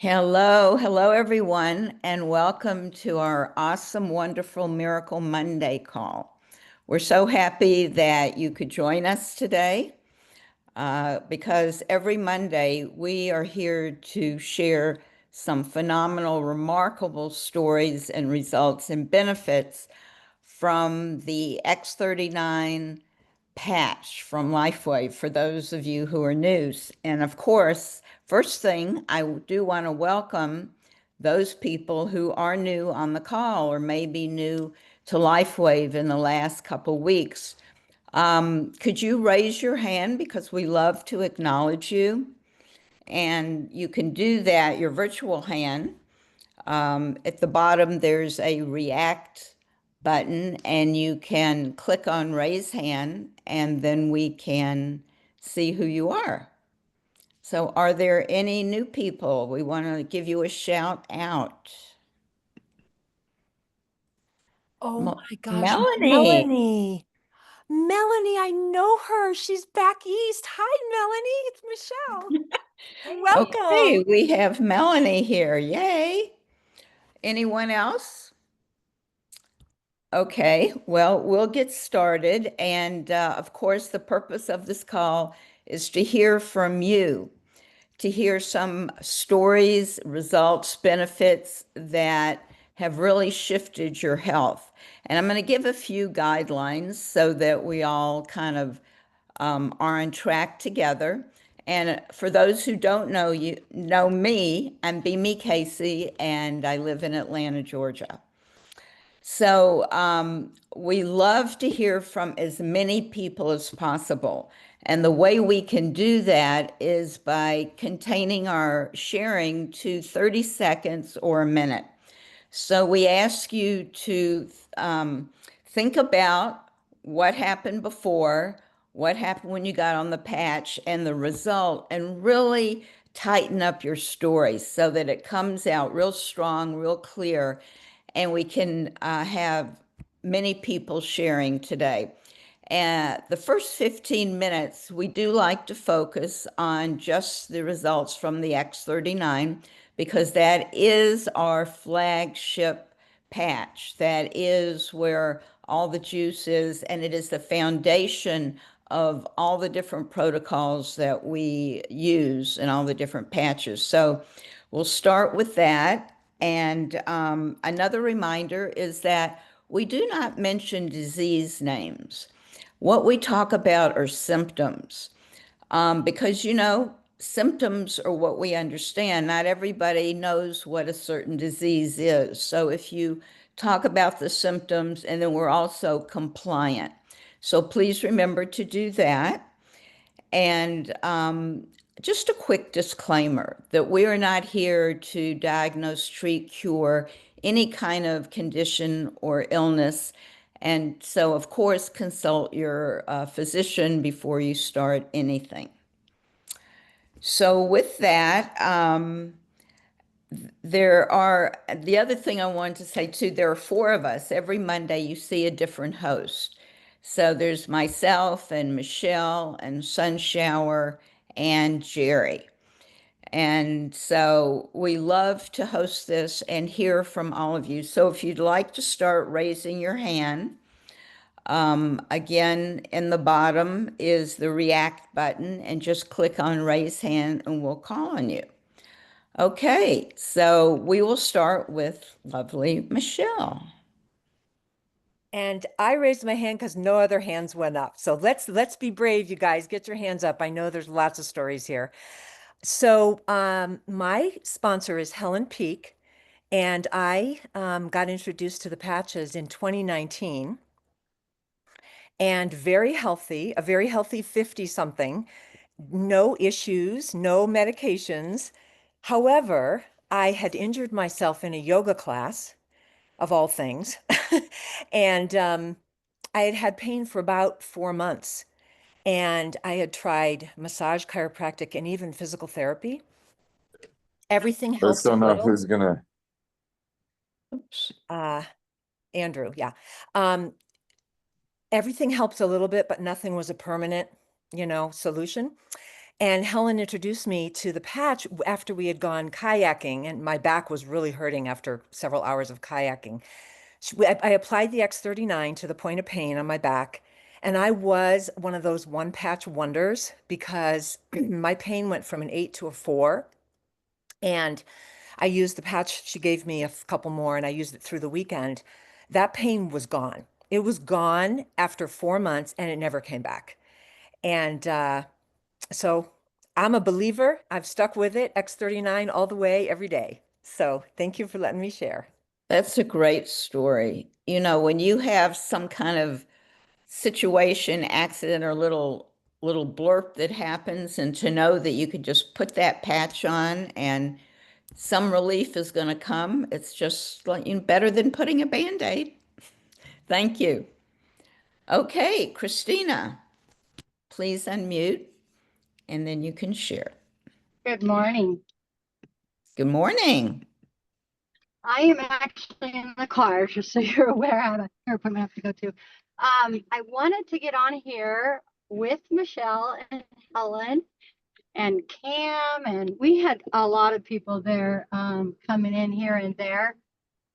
Hello everyone, and welcome to our awesome, wonderful Miracle Monday call. We're so happy that you could join us today because every Monday we are here to share some phenomenal, remarkable stories and results and benefits from the X39 patch from LifeWave for those of you who are new. And of course, first thing, I do want to welcome those people who are new on the call or maybe new to LifeWave in the last couple weeks. Could you raise your hand because we love to acknowledge you? And you can do that, your virtual hand. At the bottom, there's a react button, and you can click on raise hand, and then we can see who you are. So, are there any new people? We want to give you a shout out. Oh my gosh, Melanie. Melanie. Melanie, I know her. She's back east. Hi, Melanie. It's Michelle. Okay, Welcome. we have Melanie here. Yay. Anyone else? Okay, well, we'll get started. And of course, the purpose of this call is to hear from you, to hear some stories, results, benefits that have really shifted your health. And I'm going to give a few guidelines so that we all kind of are on track together. And for those who don't know you, know me, I'm Bimi Casey, and I live in Atlanta, Georgia. So we love to hear from as many people as possible. And the way we can do that is by containing our sharing to 30 seconds or a minute. So we ask you to think about what happened before, what happened when you got on the patch, and the result, and really tighten up your story so that it comes out real strong, real clear, and we can have many people sharing today. And the first 15 minutes, we do like to focus on just the results from the X39 because that is our flagship patch. That is where all the juice is, and it is the foundation of all the different protocols that we use and all the different patches. So we'll start with that. And another reminder is that we do not mention disease names. What we talk about are symptoms because, symptoms are what we understand. Not everybody knows what a certain disease is. So if you talk about the symptoms, and then we're also compliant. So please remember to do that. And just a quick disclaimer that we are not here to diagnose, treat, cure any kind of condition or illness. And so, of course, consult your physician before you start anything. So, with that, the other thing I wanted to say too, there are four of us. Every Monday, you see a different host. So there's myself and Michelle and Sunshower and Jerry. And so we love to host this and hear from all of you. So if you'd like to start raising your hand, again, in the bottom is the react button, and just click on raise hand and we'll call on you. Okay, so we will start with lovely Michelle. And I raised my hand because no other hands went up. So let's be brave, you guys. Get your hands up. I know there's lots of stories here. So my sponsor is Helen Peak, and I got introduced to the patches in 2019 and a very healthy 50 something, no issues, no medications. However, I had injured myself in a yoga class, of all things, and I had had pain for about 4 months. And I had tried massage, chiropractic, and even physical therapy. Everything I just helped a don't know little. who's gonna. Oops. Andrew, yeah. Um, Everything helps a little bit, but nothing was a permanent, solution. And Helen introduced me to the patch after we had gone kayaking, and my back was really hurting after several hours of kayaking. I applied the X39 to the point of pain on my back, and I was one of those one patch wonders because my pain went from an 8 to a 4. And I used the patch. She gave me a couple more, and I used it through the weekend. That pain was gone. It was gone after 4 months, and it never came back. And so I'm a believer. I've stuck with it, X39 all the way, every day. So thank you for letting me share. That's a great story. You know, when you have some kind of situation, accident, or little blurb that happens, and to know that you could just put that patch on and some relief is going to come, it's just like better than putting a Band-Aid. Thank you. Okay, Christina, please unmute and then you can share. Good morning. Good morning. I am actually in the car, just so you're aware. I have a hair appointment I have to go to. I wanted to get on here with Michelle and Helen and Cam, and we had a lot of people there coming in here and there.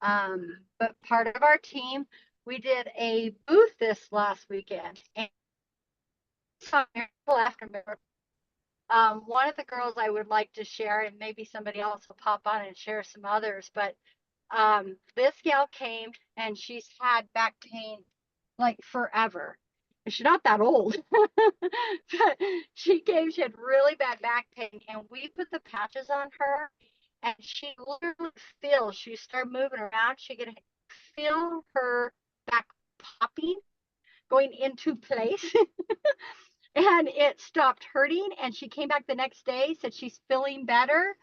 But part of our team, we did a booth this last weekend, and saw Miracle After Miracle. One of the girls I would like to share, and maybe somebody else will pop on and share some others, but this gal came and she's had back pain like forever. She's not that old, but she had really bad back pain, and we put the patches on her, and she literally she started moving around. She could feel her back popping, going into place. And it stopped hurting, and she came back the next day, said she's feeling better,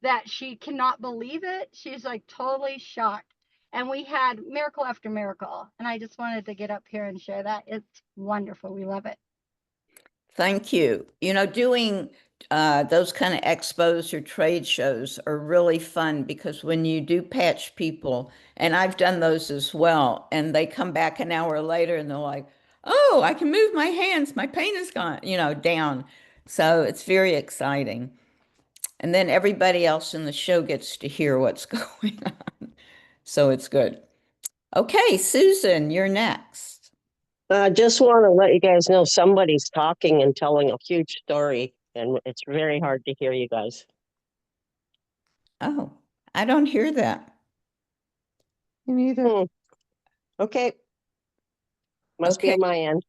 that she cannot believe it. She's like totally shocked. And we had miracle after miracle, and I just wanted to get up here and share that. It's wonderful. We love it. Thank you. You know, doing those kind of expos or trade shows are really fun, because when you do patch people, and I've done those as well, and they come back an hour later and they're like, oh, I can move my hands. My pain is gone, down. So it's very exciting. And then everybody else in the show gets to hear what's going on. So it's good. Okay, Susan, you're next. I just want to let you guys know somebody's talking and telling a huge story, and it's very hard to hear you guys. Oh, I don't hear that. Me neither. Okay. Must be Okay. on my end.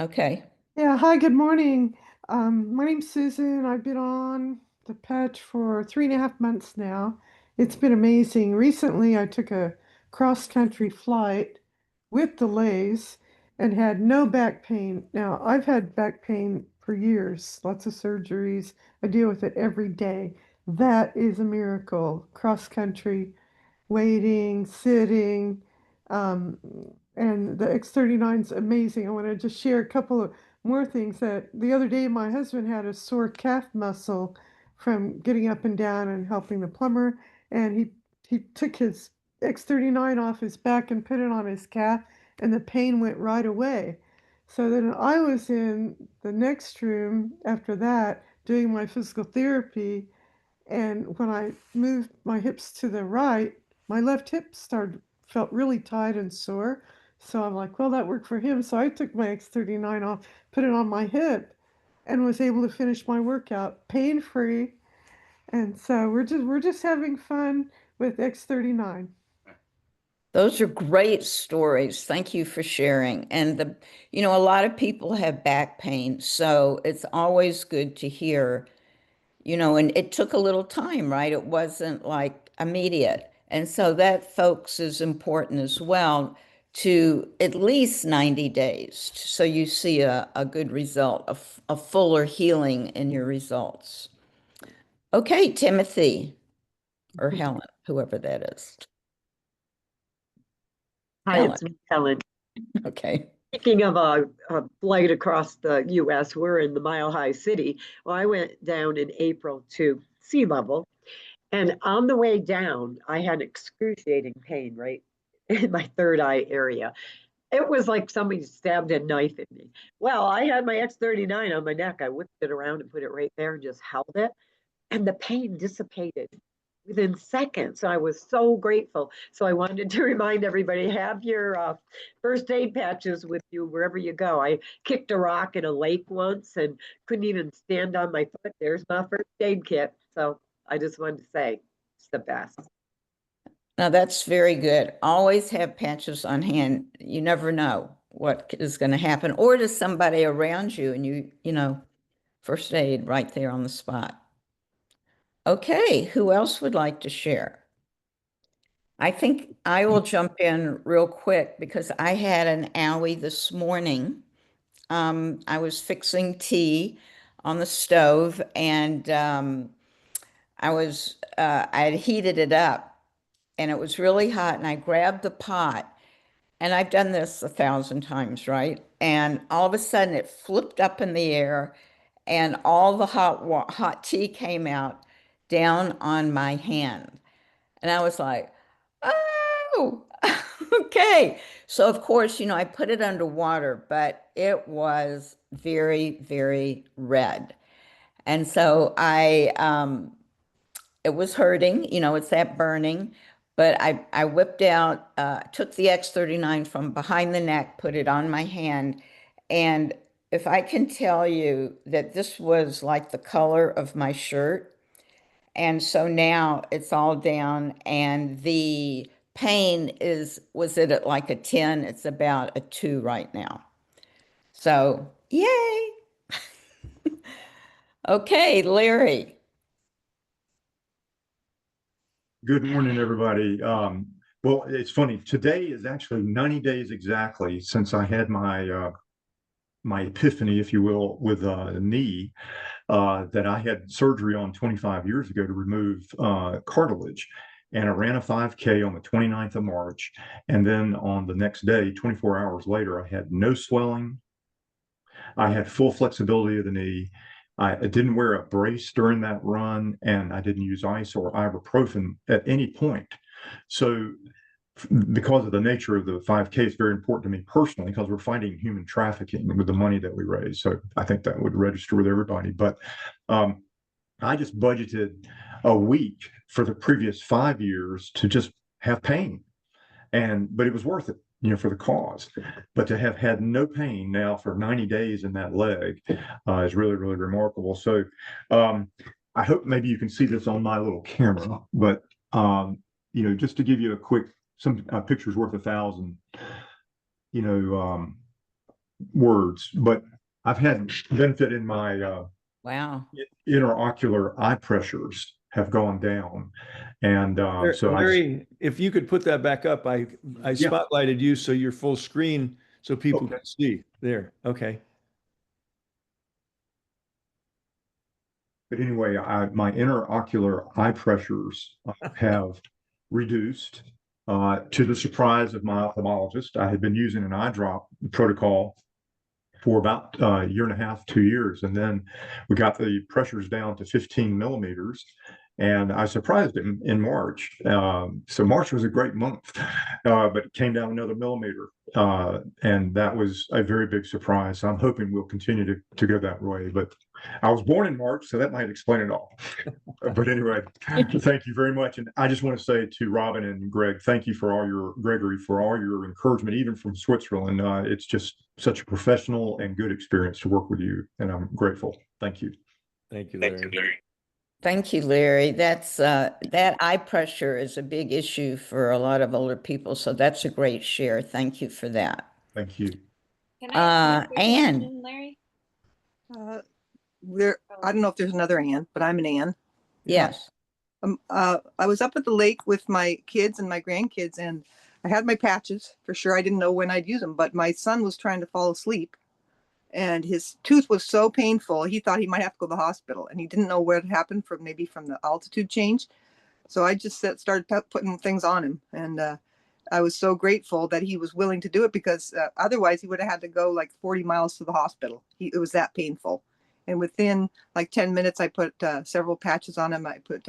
Okay. Yeah, hi, good morning. My name's Susan. I've been on the patch for 3.5 months now. It's been amazing. Recently, I took a cross-country flight with delays and had no back pain. Now, I've had back pain for years, lots of surgeries. I deal with it every day. That is a miracle. Cross-country, waiting, sitting, um, and the X39 is amazing. I want to just share a couple of more things. That the other day my husband had a sore calf muscle from getting up and down and helping the plumber, and he took his X39 off his back and put it on his calf, and the pain went right away. So then I was in the next room after that doing my physical therapy, and when I moved my hips to the right, my left hip felt really tight and sore. So I'm like, well, that worked for him. So I took my X39 off, put it on my hip, and was able to finish my workout pain-free. And so we're just having fun with X39. Those are great stories. Thank you for sharing. And a lot of people have back pain, so it's always good to hear, and it took a little time, right? It wasn't like immediate. And so that, folks, is important as well, to at least 90 days. So you see a good result, a fuller healing in your results. Okay, Timothy or Helen, whoever that is. Hi, Helen. it's Helen. Okay. Speaking of a flight across the U.S., we're in the Mile High City. Well, I went down in April to sea level, and on the way down, I had excruciating pain right in my third eye area. It was like somebody stabbed a knife in me. Well, I had my X39 on my neck. I whipped it around and put it right there and just held it. And the pain dissipated within seconds. I was so grateful. So I wanted to remind everybody, have your first aid patches with you wherever you go. I kicked a rock in a lake once and couldn't even stand on my foot. There's my first aid kit. So I just wanted to say it's the best. Now that's very good. Always have patches on hand. You never know what is going to happen, or to somebody around you, and you know, first aid right there on the spot. Okay, who else would like to share? I think I will jump in real quick because I had an owie this morning. I was fixing tea on the stove, and I had heated it up, and it was really hot, and I grabbed the pot, and I've done this 1,000 times, right? And all of a sudden it flipped up in the air, and all the hot tea came out down on my hand. And I was like, oh, okay. So of course, you know, I put it under water, but it was very, very red. And so it was hurting, you know, it's that burning. But I whipped out, took the X39 from behind the neck, put it on my hand. And if I can tell you that this was like the color of my shirt. And so now it's all down, and the pain was it at like a 10? It's about a 2 right now. So, yay. Okay, Larry. Good morning, everybody. Well, it's funny. Today is actually 90 days exactly since I had my epiphany, if you will, with a knee that I had surgery on 25 years ago to remove cartilage. And I ran a 5K on the 29th of March. And then on the next day, 24 hours later, I had no swelling. I had full flexibility of the knee. I didn't wear a brace during that run, and I didn't use ice or ibuprofen at any point. So, because of the nature of the 5K, it's very important to me personally because we're fighting human trafficking with the money that we raise. So, I think that would register with everybody. But I just budgeted a week for the previous 5 years to just have pain, but it was worth it, you know, for the cause. But to have had no pain now for 90 days in that leg is really, really remarkable. So I hope maybe you can see this on my little camera, but you know, just to give you a quick, some pictures worth 1,000, you know, words. But I've had benefit in my Wow. interocular eye pressures have gone down. And so Larry, if you could put that back up, I Yeah. spotlighted you so you're full screen so people Okay. can see there. Okay. But anyway, my interocular eye pressures have reduced to the surprise of my ophthalmologist. I had been using an eye drop protocol for about a year and a half, 2 years. And then we got the pressures down to 15 millimeters. And I surprised him in March. So March was a great month, but it came down another millimeter. And that was a very big surprise. So I'm hoping we'll continue to go that way. But I was born in March, so that might explain it all. But anyway, thank you very much. And I just want to say to Robin and Gregory, for all your encouragement, even from Switzerland. It's just such a professional and good experience to work with you. And I'm grateful. Thank you. Thank you, Larry. Thank you, Larry. That's that eye pressure is a big issue for a lot of older people. So that's a great share. Thank you for that. Thank you. Can I ask you a quick Ann. question, Larry? I don't know if there's another Ann, but I'm an Ann. Yes. I was up at the lake with my kids and my grandkids, and I had my patches for sure. I didn't know when I'd use them, but my son was trying to fall asleep, and his tooth was so painful he thought he might have to go to the hospital, and he didn't know what had happened from the altitude change. So I just started putting things on him, and I was so grateful that he was willing to do it because otherwise he would have had to go like 40 miles to the hospital. It was that painful. And within like 10 minutes, I put several patches on him. I put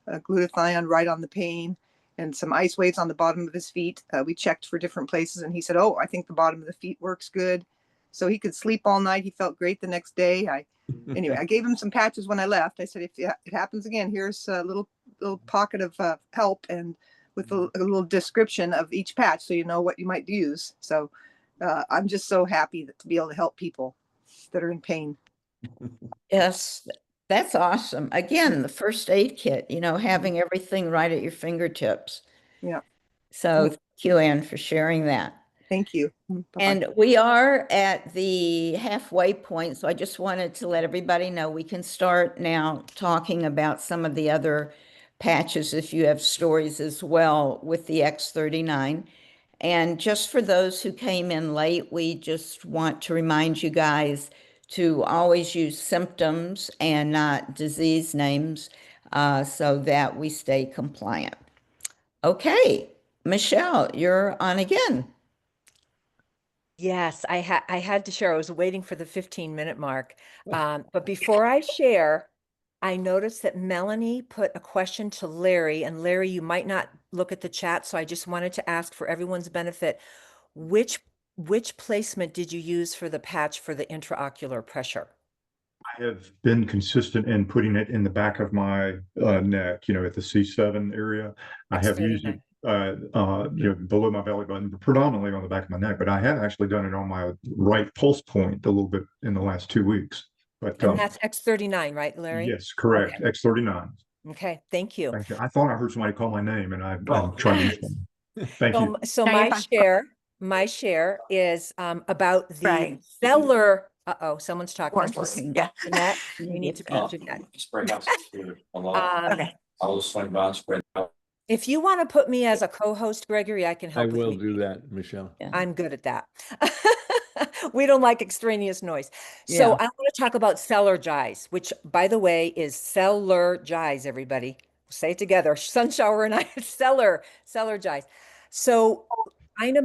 glutathione right on the pain. and some ice waves on the bottom of his feet. We checked for different places and he said, oh, I think the bottom of the feet works good. So he could sleep all night. He felt great the next day. Anyway, I gave him some patches when I left. I said, if it happens again, here's a little pocket of help and with a little description of each patch so you know what you might use. So I'm just so happy to be able to help people that are in pain. Yes, that's awesome. Again, the first aid kit, having everything right at your fingertips. Yeah. So thank you, Anne, for sharing that. Thank you. Bye-bye. And we are at the halfway point, so I just wanted to let everybody know we can start now talking about some of the other patches if you have stories as well with the X39. And just for those who came in late, we just want to remind you guys to always use symptoms and not disease names so that we stay compliant. Okay, Michelle, you're on again. Yes, I had to share. I was waiting for the 15-minute mark. But before I share, I noticed that Melanie put a question to Larry, and Larry, you might not look at the chat, so I just wanted to ask for everyone's benefit, which placement did you use for the patch for the intraocular pressure? I have been consistent in putting it in the back of my neck, at the C7 area. I have used it below my belly button, predominantly on the back of my neck, but I have actually done it on my right pulse point a little bit in the last 2 weeks. But And that's X39, right, Larry? yes, correct. Okay. X39. Okay, thank you. Thank you. I thought I heard somebody call my name, and I'm trying to respond. Thank you. So No, you're my share is about the Right. Zeller. Uh-oh, someone's talking. Yeah. Jeanette, we need to put Jeanette. Okay. I'll just swing by, spread out. If you want to put me as a co-host, Gregory, I can I help with will me. do that, Michelle. I'm good at that. We don't like extraneous noise. So Yeah. I want to talk about Cellergize, which, by the way, is Cellergize, everybody. Say it together. Sunshower and I, Cellergize. So Ina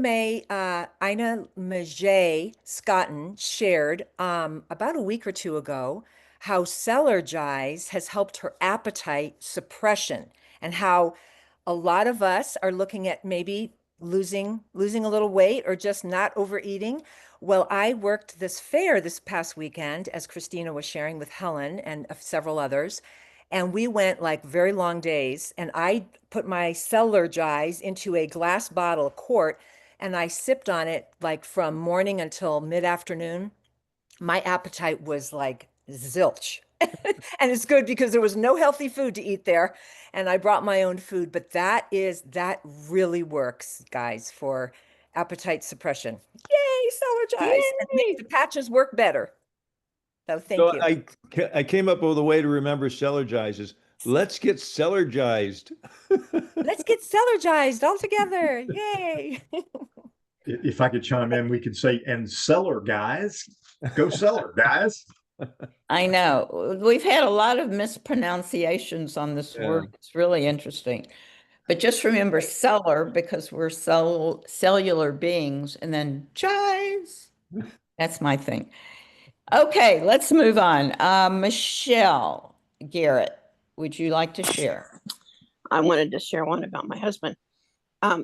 Majay Scotton shared about a week or two ago how Cellergize has helped her appetite suppression, and how a lot of us are looking at maybe losing a little weight or just not overeating. Well, I worked this fair this past weekend, as Christina was sharing with Helen and several others, and we went like very long days, and I put my Cellergize into a glass bottle, a quart, and I sipped on it like from morning until mid-afternoon. My appetite was like zilch. And it's good because there was no healthy food to eat there, and I brought my own food. But that really works, guys, for appetite suppression. Yay, Cellergize! And makes the patches work better. So thank you. I came up with a way to remember Cellergize is let's get Cellergized. Let's get Cellergized all together. Yay! If I could chime in, we could say, and seller guys, go seller guys. I know. We've had a lot of mispronunciations on this word. It's really interesting. But just remember cellar, because we're cellular beings, and then jives. That's my thing. Okay, let's move on. Michelle Garrett, would you like to share? I wanted to share one about my husband.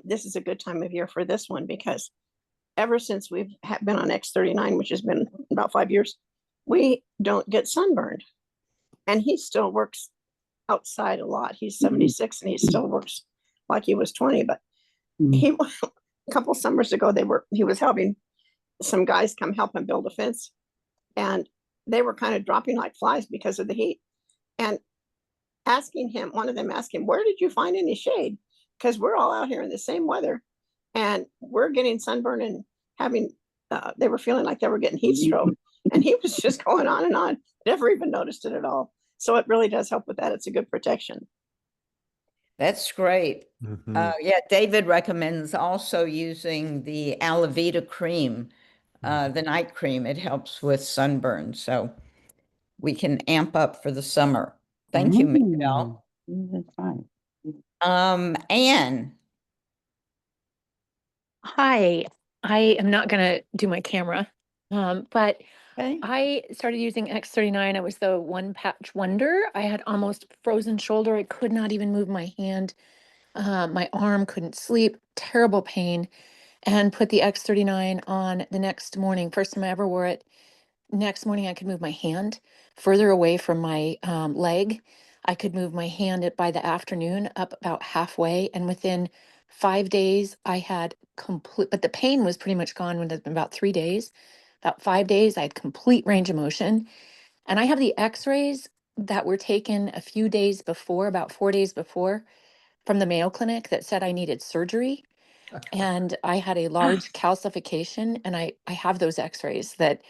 This is a good time of year for this one because ever since we've been on X39, which has been about 5 years, we don't get sunburned. And he still works outside a lot. He's 76 and he still works like he was 20. But he, a couple summers ago, he was helping some guys come help him build a fence. And they were kind of dropping like flies because of the heat. And one of them asked him, where did you find any shade? Because we're all out here in the same weather and we're getting sunburned and they were feeling like they were getting heat stroke. And he was just going on and on, never even noticed it at all. So it really does help with that. It's a good protection. That's great. Yeah, David recommends also using the Alavita cream, the night cream. It helps with sunburn. So we can amp up for the summer. Thank you, Michelle. That's fine. Anne. Hi, I am not going to do my camera, but Okay. I started using X39. I was the one patch wonder. I had almost frozen shoulder. I could not even move my hand My arm couldn't sleep, terrible pain, and put the X39 on the next morning. First time I ever wore it. Next morning, I could move my hand further away from my leg. I could move my hand by the afternoon up about halfway. And within 5 days, I had complete, but the pain was pretty much gone within about 3 days. About 5 days, I had complete range of motion. And I have the x-rays that were taken a few days before, about 4 days before, from the Mayo Clinic that said I needed surgery. And I had a large calcification, and I have those x-rays that,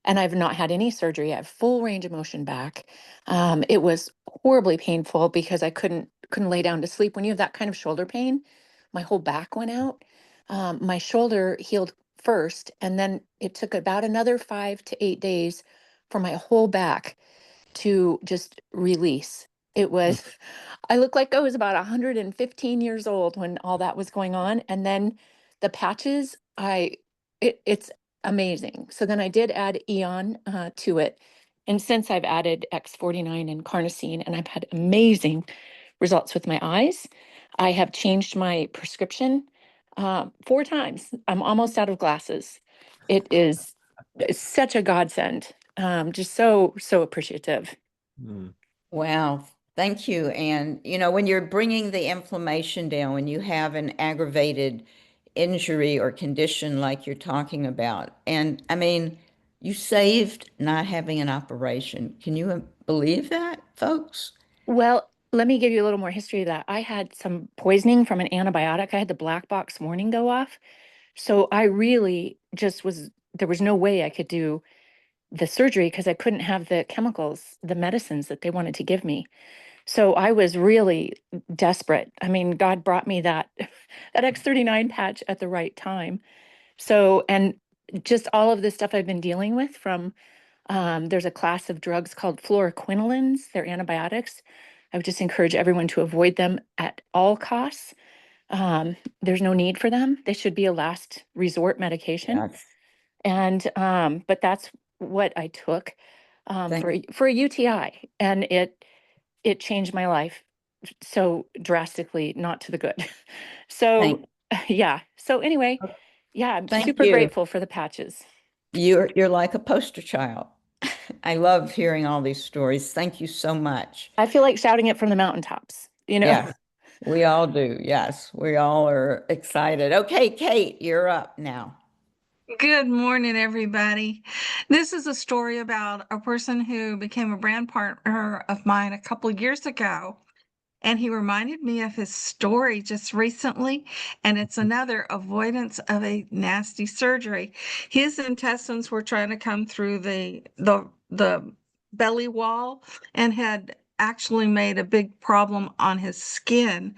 and I've not had any surgery. I have full range of motion back. It was horribly painful because I couldn't lay down to sleep. When you have that kind of shoulder pain, my whole back went out. My shoulder healed first, and then it took about another 5 to 8 days for my whole back to just release. It was, I looked like I was about 115 years old when all that was going on. And then the patches, it's amazing. So then I did add Eon to it. And since I've added X49 and Carnosine, and I've had amazing results with my eyes, I have changed my prescription 4 times. I'm almost out of glasses. It's such a godsend. Just so appreciative. Mm. Wow, thank you. And you know, when you're bringing the inflammation down, when you have an aggravated injury or condition like you're talking about, and I mean, you saved not having an operation. Can you believe that, folks? Well, let me give you a little more history of that. I had some poisoning from an antibiotic. I had the black box warning go off. So I really just there was no way I could do the surgery because I couldn't have the chemicals, the medicines that they wanted to give me. So I was really desperate. I mean, God brought me that that X39 patch at the right time. So, and just all of this stuff I've been dealing with from there's a class of drugs called fluoroquinolines. They're antibiotics. I would just encourage everyone to avoid them at all costs. There's no need for them. They should be a last resort medication. Yes. And but that's what I took Thank for a UTI, and it changed my life so drastically, not to the good. So yeah. So anyway, yeah, I'm Thank super you. grateful for the patches. You're like a poster child. I love hearing all these stories. Thank you so much. I feel like shouting it from the mountaintops, you know? Yes, we all do. Yes, we all are excited. Okay, Kate, you're up now. Good morning, everybody. This is a story about a person who became a brand partner of mine a couple of years ago. And he reminded me of his story just recently, and it's another avoidance of a nasty surgery. His intestines were trying to come through the belly wall and had actually made a big problem on his skin.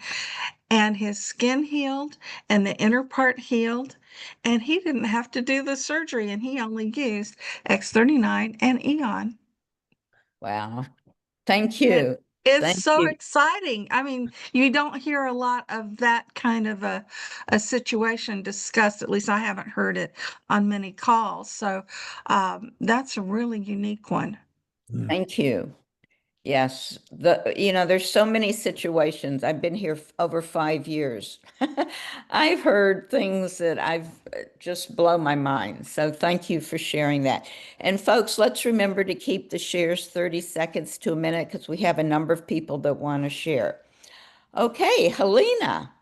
And his skin healed and the inner part healed, and he didn't have to do the surgery, and he only used X39 and Eon. Wow. Thank you. It's Thank so you. exciting. I mean, you don't hear a lot of that kind of a situation discussed. At least I haven't heard it on many calls. So that's a really unique one. Thank you. Yes, there's so many situations. I've been here over 5 years. I've heard things that I've just blow my mind. So thank you for sharing that. And folks, let's remember to keep the shares 30 seconds to a minute because we have a number of people that want to share. Okay, Helena.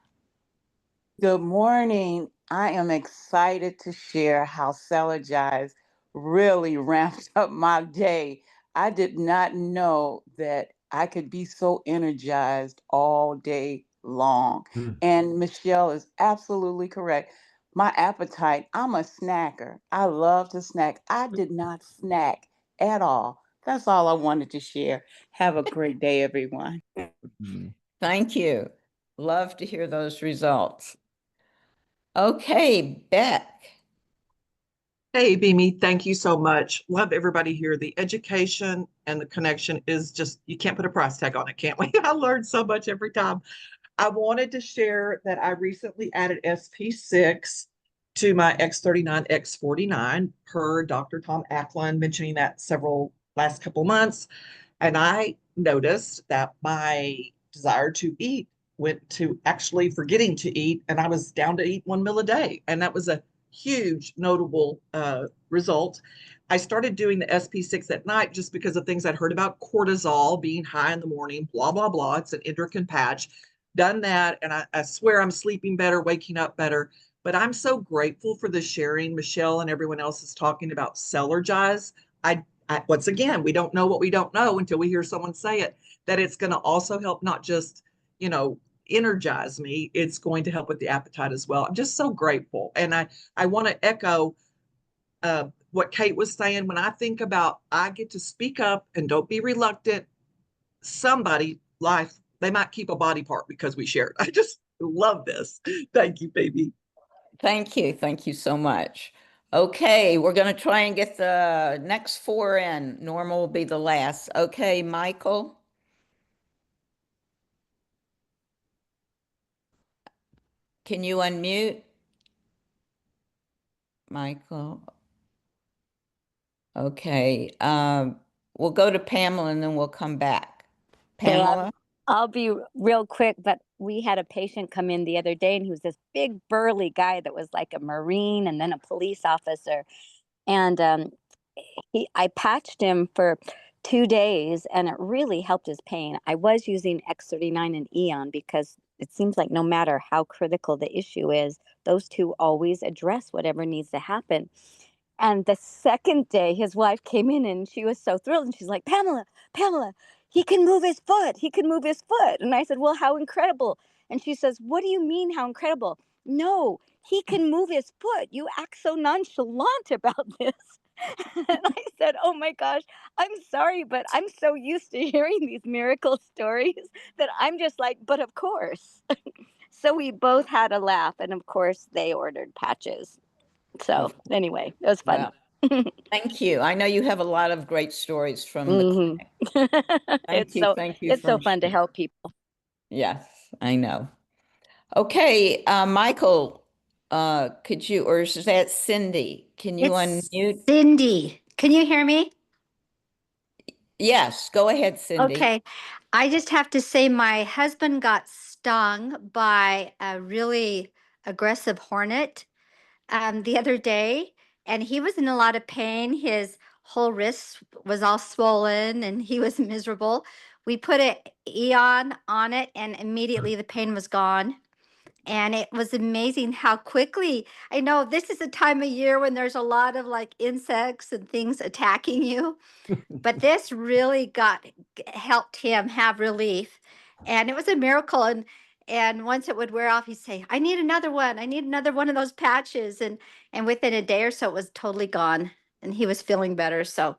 Good morning. I am excited to share how Celergize really ramped up my day. I did not know that I could be so energized all day long. And Michelle is absolutely correct. My appetite, I'm a snacker. I love to snack. I did not snack at all. That's all I wanted to share. Have a great day, everyone. Thank you. Love to hear those results. Okay, Beck. Hey, Beamy, thank you so much. Love everybody here. The education and the connection is just, you can't put a price tag on it, can't we? I learned so much every time. I wanted to share that I recently added SP6 to my X39, X49 per Dr. Tom Ackland, mentioning that last couple months. And I noticed that my desire to eat went to actually forgetting to eat, and I was down to eat 1 meal a day. And that was a huge notable result. I started doing the SP6 at night just because of things I'd heard about cortisol being high in the morning, blah, blah, blah. It's an endocrine patch. Done that, and I swear I'm sleeping better, waking up better. But I'm so grateful for the sharing. Michelle and everyone else is talking about Celergize. I once again, we don't know what we don't know until we hear someone say it, that it's going to also help not just, you know, energize me, it's going to help with the appetite as well. I'm just so grateful. And I want to echo what Kate was saying. When I think about, I get to speak up and don't be reluctant. Somebody life, they might keep a body part because we shared. I just love this. Thank you, baby. Thank you. Thank you so much. Okay, we're going to try and get the next 4 in. Norma will be the last. Okay, Michael. Can you unmute? Michael. Okay, we'll go to Pamela and then we'll come back. Okay, Pamela? I'll be real quick, but we had a patient come in the other day and he was this big burly guy that was like a Marine and then a police officer. And I patched him for 2 days and it really helped his pain. I was using X39 and Eon because it seems like no matter how critical the issue is, those two always address whatever needs to happen. And the second day, his wife came in and she was so thrilled. And she's like, Pamela, he can move his foot. He can move his foot. And I said, well, how incredible. And she says, what do you mean, how incredible? No, he can move his foot. You act so nonchalant about this. And I said, oh my gosh, I'm sorry, but I'm so used to hearing these miracle stories that I'm just like, but of course. So we both had a laugh. And of course, they ordered patches. So anyway, it was fun. Well, thank you. I know you have a lot of great stories from the clinic. Thank you. Thank you. It's so fun to help people. Yes, I know. Okay, Michael, could you, or is that Cindy? Can you unmute? Cindy, can you hear me? Yes, go ahead, Cindy. Okay, I just have to say my husband got stung by a really aggressive hornet the other day, and he was in a lot of pain. His whole wrist was all swollen and he was miserable. We put an Eon on it and immediately the pain was gone. And it was amazing how quickly, I know this is a time of year when there's a lot of like insects and things attacking you, but this really helped him have relief. And it was a miracle. And once it would wear off, he'd say, I need another one. I need another one of those patches. And within a day or so, it was totally gone and he was feeling better. So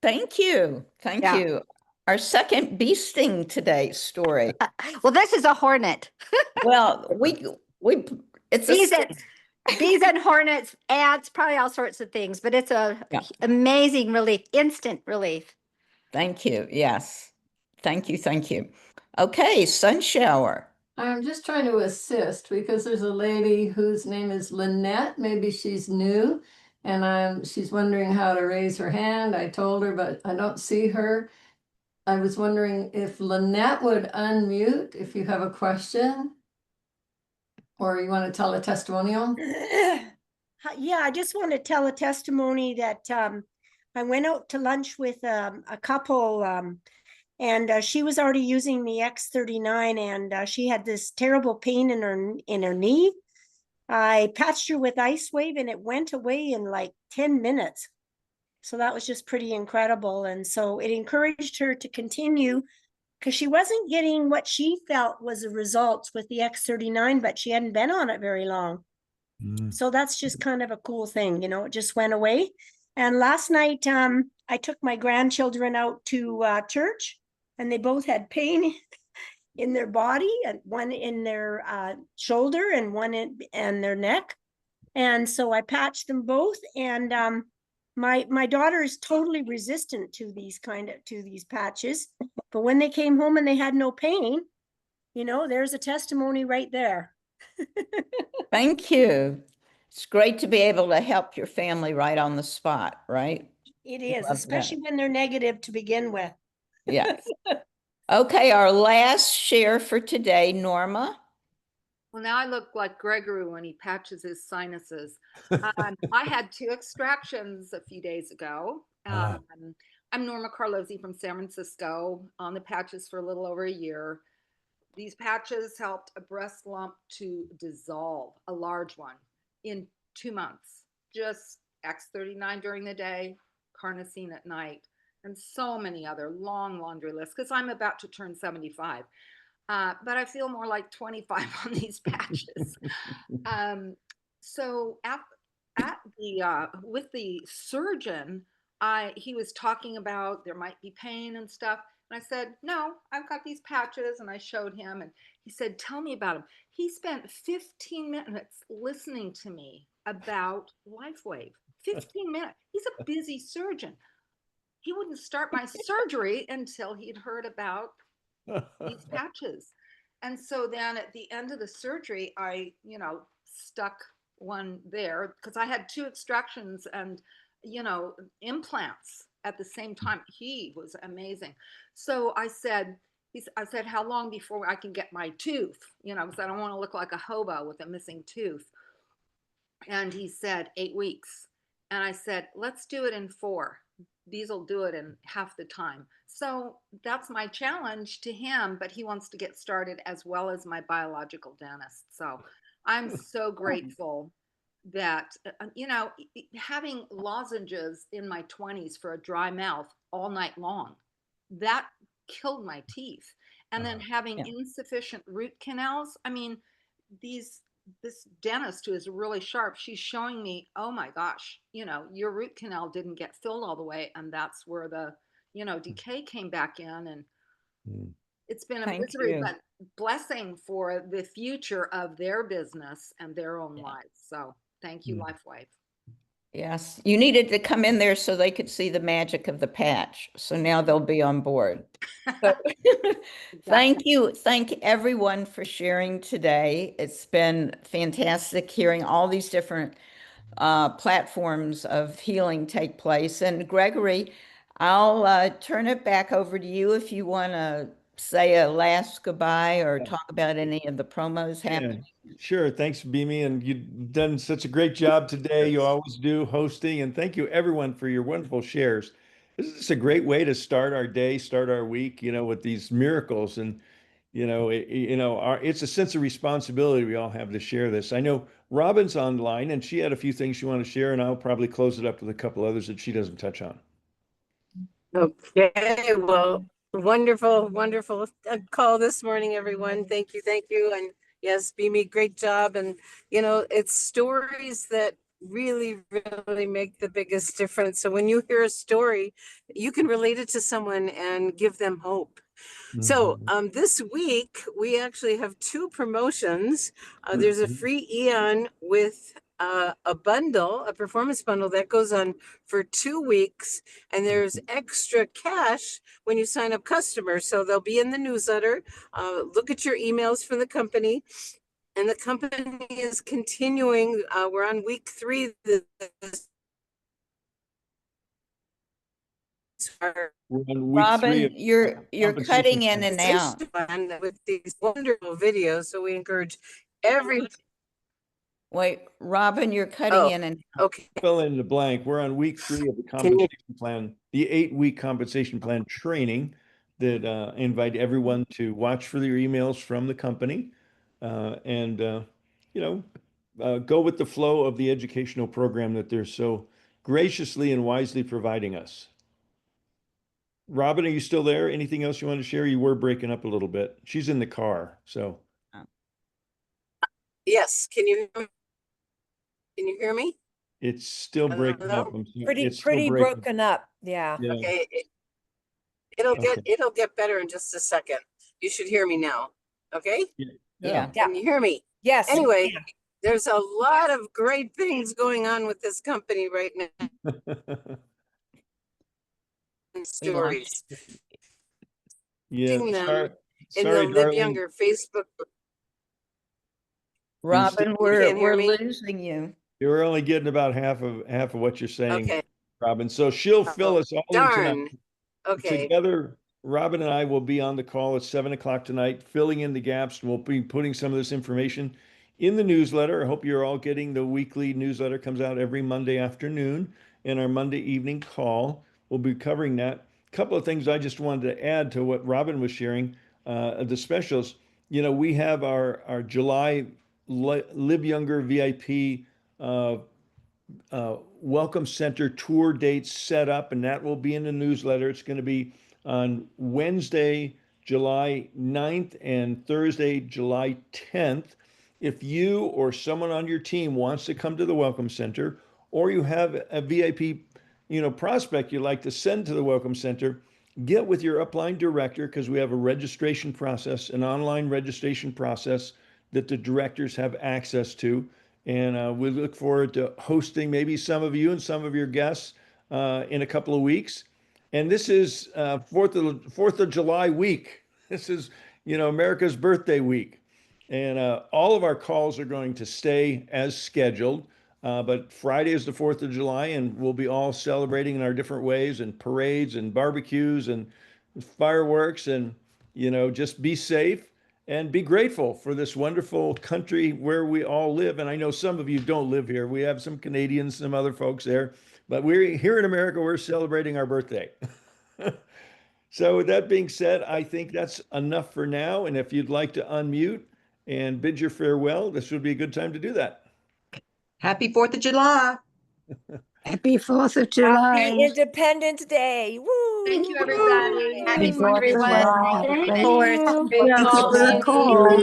thank you. Thank you. Our second bee sting today story. Well, this is a hornet. Well, it's bees and hornets, ants, probably all sorts of things, but it's amazing relief, instant relief. Thank you. Yes. Thank you. Thank you. Okay, sun shower. I'm just trying to assist because there's a lady whose name is Lynette. Maybe she's new and she's wondering how to raise her hand. I told her, but I don't see her. I was wondering if Lynette would unmute if you have a question or you want to tell a testimonial. Yeah, I just want to tell a testimony that I went out to lunch with a couple and she was already using the X39 and she had this terrible pain in her knee. I patched her with Ice Wave and it went away in like 10 minutes. So that was just pretty incredible. And so it encouraged her to continue because she wasn't getting what she felt was the results with the X39, but she hadn't been on it very long. So that's just kind of a cool thing, you know, it just went away. And last night, I took my grandchildren out to church and they both had pain in their body, and one in their shoulder and one in their neck. And so I patched them both, and my daughter is totally resistant to these patches, but when they came home and they had no pain, you know, there's a testimony right there. Thank you. It's great to be able to help your family right on the spot, right? It is, especially when they're negative to begin with. Yes. Okay, our last share for today, Norma. Well, now I look like Gregory when he patches his sinuses. I had 2 extractions a few days ago. I'm Norma Carlozzi from San Francisco, on the patches for a little over a year. These patches helped a breast lump to dissolve, a large one, in 2 months. Just X39 during the day, carnosine at night, and so many other long laundry lists because I'm about to turn 75. But I feel more like 25 on these patches. So at the with the surgeon, he was talking about there might be pain and stuff. And I said, no, I've got these patches. And I showed him and he said, tell me about them. He spent 15 minutes listening to me about LifeWave. 15 minutes. He's a busy surgeon. He wouldn't start my surgery until he'd heard about these patches. And so then at the end of the surgery, I, stuck one there because I had 2 extractions and, implants at the same time. He was amazing. So I said, how long before I can get my tooth? Because I don't want to look like a hobo with a missing tooth. And he said 8 weeks. And I said, let's do it in 4. These will do it in half the time. So that's my challenge to him, but he wants to get started as well as my biological dentist. So I'm so grateful that, having lozenges in my 20s for a dry mouth all night long, that killed my teeth. And then having insufficient root canals. I mean, this dentist who is really sharp, she's showing me, oh my gosh, your root canal didn't get filled all the way. And that's where the, decay came back in. And it's been a misery, but blessing for the future of their business and their own lives. So thank you, LifeWave. Yes, you needed to come in there so they could see the magic of the patch. So now they'll be on board. So, thank you. Thank everyone for sharing today. It's been fantastic hearing all these different platforms of healing take place. And Gregory, I'll turn it back over to you if you want to say a last goodbye or talk about any of the promos happening. Sure. Thanks, Beamy. And you've done such a great job today. You always do hosting. And thank you, everyone, for your wonderful shares. This is a great way to start our day, start our week, with these miracles. And, it's a sense of responsibility we all have to share this. I know Robin's online and she had a few things she wanted to share, and I'll probably close it up with a couple others that she doesn't touch on. Okay, well, wonderful call this morning, everyone. Thank you. And yes, Beamy, great job. And, it's stories that really make the biggest difference. So when you hear a story, you can relate it to someone and give them hope. So this week, we actually have 2 promotions. There's a free Eon with a bundle, a performance bundle that goes on for 2 weeks. And there's extra cash when you sign up customers. So they'll be in the newsletter. Look at your emails from the company. And the company is continuing. We're on week 3. Robin, you're cutting in and out with these wonderful videos. So we encourage every. Wait, Robin, you're cutting in and out. Okay. Fill in the blank. We're on week 3 of the compensation plan, the 8-week compensation plan training that invite everyone to watch for their emails from the company and go with the flow of the educational program that they're so graciously and wisely providing us. Robin, are you still there? Anything else you want to share? You were breaking up a little bit. She's in the car, so. Yes, can you hear me? It's still breaking up. Pretty broken up. Yeah. Okay. It'll get better in just a second. You should hear me now. Okay? Yeah. Can you hear me? Yes. Anyway, there's a lot of great things going on with this company right now. Stories. Yeah. Sorry, in the Live Younger Facebook. Robin, we're losing you. You're only getting about half of what you're saying, okay. Robin. So she'll fill us all in tonight. Okay. Together, Robin and I will be on the call at 7 o'clock tonight, filling in the gaps, and we'll be putting some of this information in the newsletter. I hope you're all getting the weekly newsletter. Comes out every Monday afternoon, and our Monday evening call. We'll be covering that. A couple of things I just wanted to add to what Robin was sharing, the specials. You know, we have our July Live Younger VIP Welcome Center tour dates set up, and that will be in the newsletter. It's going to be on Wednesday, July 9th and Thursday, July 10th. If you or someone on your team wants to come to the Welcome Center, or you have a VIP, prospect you'd like to send to the Welcome Center, get with your upline director, because we have a registration process, an online registration process that the directors have access to. And we look forward to hosting maybe some of you and some of your guests in a couple of weeks. And this is 4th of July week. This is, America's birthday week. And all of our calls are going to stay as scheduled. But Friday is the 4th of July, and we'll be all celebrating in our different ways, and parades and barbecues and fireworks, and, just be safe and be grateful for this wonderful country where we all live. And I know some of you don't live here. We have some Canadians, some other folks there, but we're here in America, we're celebrating our birthday. So with that being said, I think that's enough for now. And if you'd like to unmute and bid your farewell, this would be a good time to do that. Happy 4th of July. Happy 4th of July. Happy Independence Day. Woo! Thank you, everybody. Happy 4th of everyone. July. Thank Fourth. you. Thank you for the call.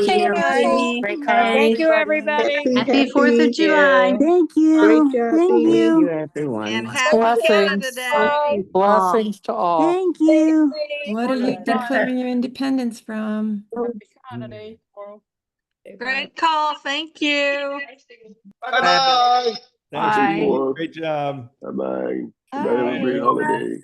Great call. Thank you, everybody. Happy 4th of July. Thank you. Thank you, everyone. And happy Canada Day. Blessings to all. Thank you. What are you declaring your independence from? Great call. Thank you. Thanks, Bye. Steve. Great job. Bye-bye. Bye. Have a great holiday.